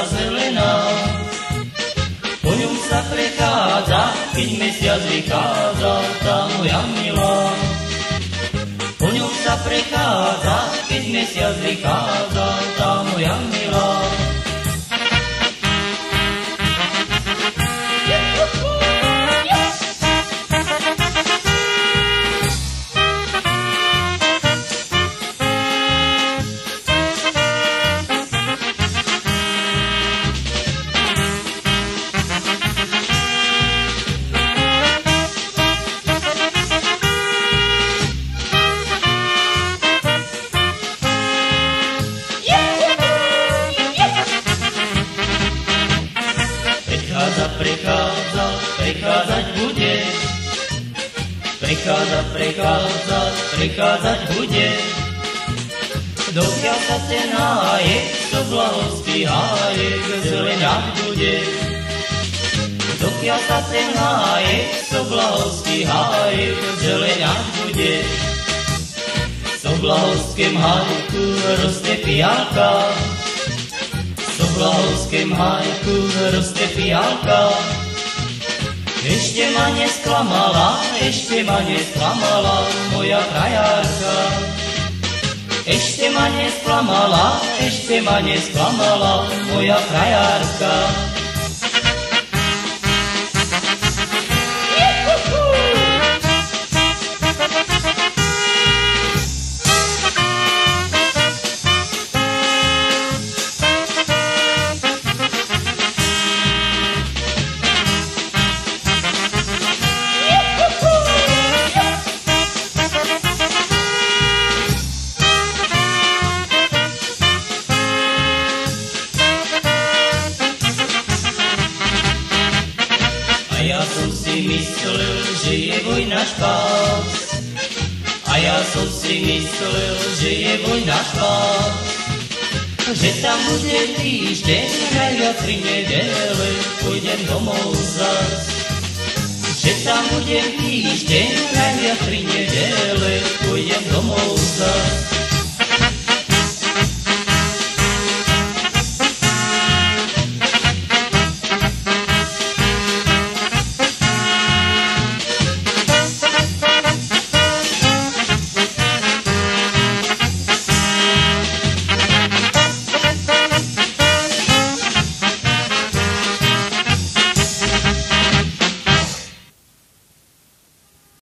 cesta zelená. Po ňom sa prechádza, keď mesiac vychádza, tá moja milá. Po ňom sa prechádza, keď mesiac vychádza, tá moja milá. Prechádzať bude. Prechádzať bude. Dokiaľ sa ten hájek, to blahovský hájek, zeleňať bude. Dokiaľ sa ten hájek, to blahovský hájek, zeleňať bude. V soblahovském hájku roste fialka. V soblahovském hájku roste fialka. Ešte ma nesklamala moja krajárka. Ešte ma nesklamala moja krajárka. Ja som si myslel, že je vojna špás. A ja som si myslel, že je vojna špás. Že tam bude týždeň, najviac 3 nedele, pôjdem domov zas. Že tam bude týždeň, najviac 3 nedele, pôjdem domov zas.